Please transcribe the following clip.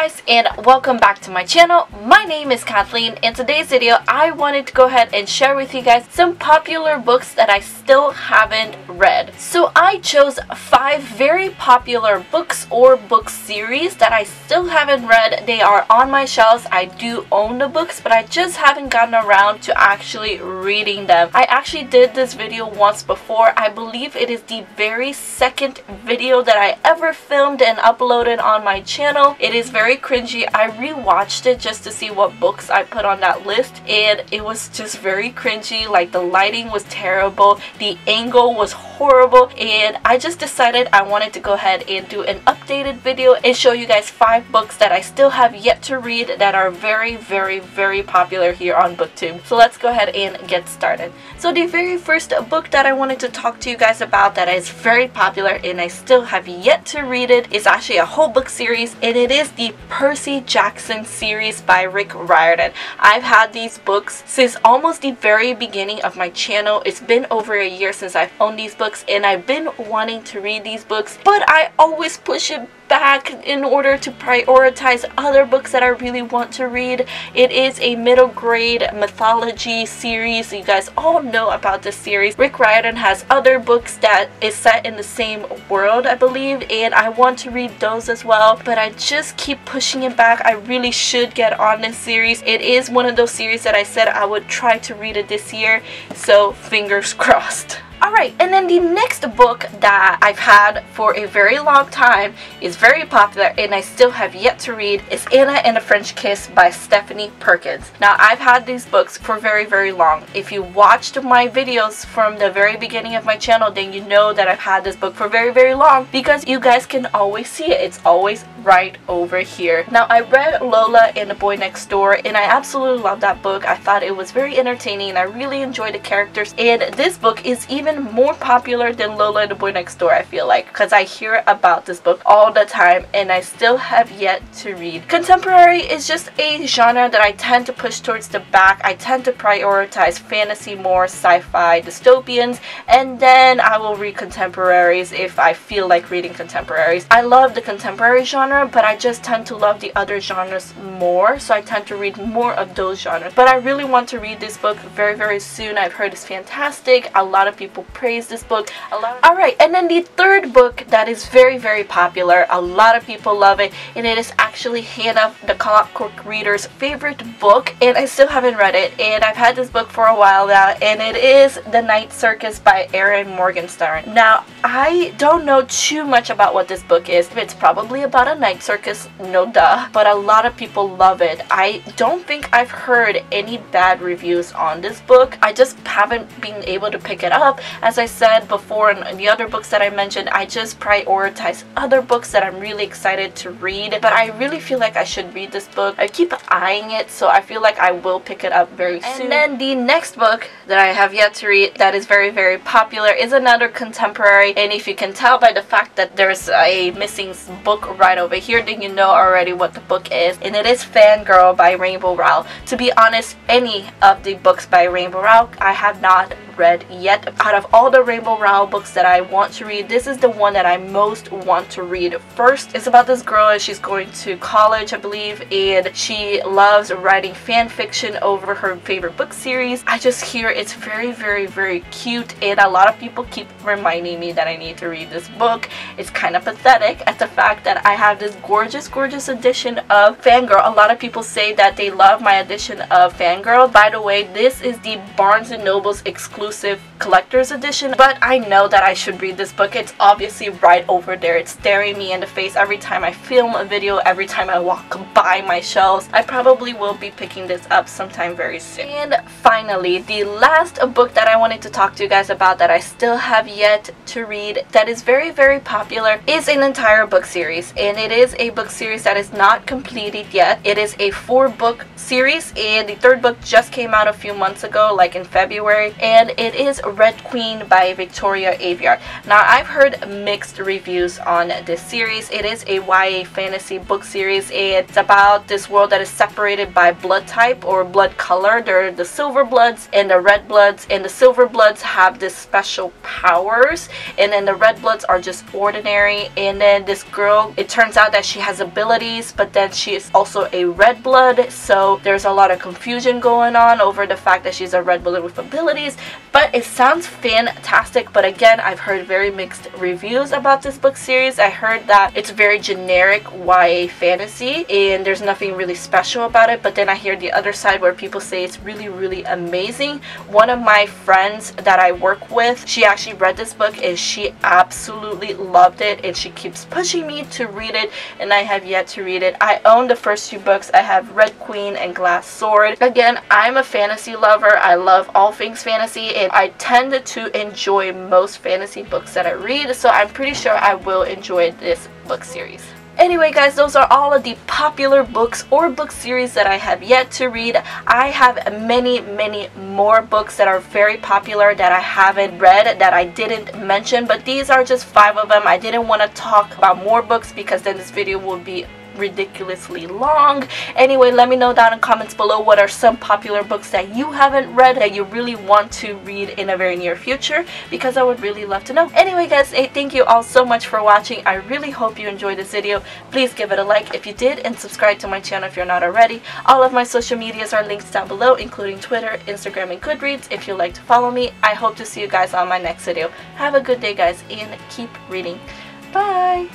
guys, and welcome back to my channel. My name is Kathleen. In today's video I wanted to go ahead and share with you guys some popular books that I still haven't read. So I chose 5 very popular books or book series that I still haven't read. They are on my shelves. I do own the books, but I just haven't gotten around to actually reading them. I actually did this video once before. I believe it is the very second video that I ever filmed and uploaded on my channel. It is very cringy. I rewatched it just to see what books I put on that list, and it was just very cringy. Like, the lighting was terrible, the angle was horrible, and I just decided I wanted to go ahead and do an updated video and show you guys 5 books that I still have yet to read that are very popular here on BookTube. So let's go ahead and get started. So the very first book that I wanted to talk to you guys about that is very popular and I still have yet to read it is actually a whole book series, and it is the Percy Jackson series by Rick Riordan. I've had these books since almost the very beginning of my channel. It's been over a year since I've owned these books, and I've been wanting to read these books, but I always push it back in order to prioritize other books that I really want to read. It is a middle grade mythology series. You guys all know about this series. Rick Riordan has other books that is set in the same world, I believe, and I want to read those as well, but I just keep pushing it back. I really should get on this series. It is one of those series that I said I would try to read it this year, so fingers crossed. Alright, and then the next book that I've had for a very long time is very popular and I still have yet to read is Anna and the French Kiss by Stephanie Perkins. Now, I've had these books for very long. If you watched my videos from the very beginning of my channel, then you know that I've had this book for very long, because you guys can always see it. It's always right over here. Now, I read Lola and the Boy Next Door and I absolutely love that book. I thought it was very entertaining and I really enjoyed the characters, and this book is even more popular than Lola and the Boy Next Door, I feel like, because I hear about this book all the time and I still have yet to read. Contemporary is just a genre that I tend to push towards the back. I tend to prioritize fantasy more, sci-fi, dystopians, and then I will read contemporaries if I feel like reading contemporaries. I love the contemporary genre, but I just tend to love the other genres more, so I tend to read more of those genres. But I really want to read this book very soon. I've heard it's fantastic. A lot of people praise this book. Alright, and then the third book that is very popular, a lot of people love it, and it is actually Hannah the Clockwork Reader's favorite book, and I still haven't read it, and I've had this book for a while now, and it is The Night Circus by Erin Morgenstern. Now, I don't know too much about what this book is. It's probably about a night circus, no duh, but a lot of people love it. I don't think I've heard any bad reviews on this book. I just haven't been able to pick it up. As I said before in the other books that I mentioned, I just prioritize other books that I'm really excited to read, but I really feel like I should read this book. I keep eyeing it, so I feel like I will pick it up very soon. And then the next book that I have yet to read that is very popular is another contemporary, and if you can tell by the fact that there's a missing book right over here, then you know already what the book is, and it is Fangirl by Rainbow Rowell. To be honest, any of the books by Rainbow Rowell I have not read yet. Out of all the Rainbow Rowell books that I want to read, this is the one that I most want to read first. It's about this girl and she's going to college, I believe, and she loves writing fan fiction over her favorite book series. I just hear it's very cute, and a lot of people keep reminding me that I need to read this book. It's kind of pathetic at the fact that I have this gorgeous edition of Fangirl. A lot of people say that they love my edition of Fangirl. By the way, this is the Barnes & Noble's exclusive collector's edition, but I know that I should read this book. It's obviously right over there. It's staring me in the face every time I film a video, every time I walk by my shelves. I probably will be picking this up sometime very soon. And finally, the last book that I wanted to talk to you guys about that I still have yet to read that is very popular is an entire book series, and it is a book series that is not completed yet. It is a 4-book series, and the 3rd book just came out a few months ago, like in February, and it is Red Queen by Victoria Aveyard. Now, I've heard mixed reviews on this series. It is a YA fantasy book series. It's about this world that is separated by blood type or blood color. There are the silver bloods and the red bloods, and the silver bloods have this special powers, and then the red bloods are just ordinary. And then this girl, it turns out that she has abilities, but then she is also a red blood, so there's a lot of confusion going on over the fact that she's a red blood with abilities. But it sounds fantastic, but again, I've heard very mixed reviews about this book series. I heard that it's very generic YA fantasy and there's nothing really special about it, but then I hear the other side where people say it's really amazing. One of my friends that I work with, she actually read this book and she absolutely loved it, and she keeps pushing me to read it, and I have yet to read it. I own the first two books. I have Red Queen and Glass Sword. Again, I'm a fantasy lover. I love all things fantasy, and I tend to enjoy most fantasy books that I read, so I'm pretty sure I will enjoy this book series. Anyway guys, those are all of the popular books or book series that I have yet to read. I have many more books that are very popular that I haven't read, that I didn't mention, but these are just 5 of them. I didn't want to talk about more books because then this video will be ridiculously long. Anyway, let me know down in the comments below what are some popular books that you haven't read that you really want to read in a very near future, because I would really love to know. Anyway guys, thank you all so much for watching. I really hope you enjoyed this video. Please give it a like if you did, and subscribe to my channel if you're not already. All of my social medias are linked down below, including Twitter, Instagram, and Goodreads if you'd like to follow me. I hope to see you guys on my next video. Have a good day guys, and keep reading. Bye!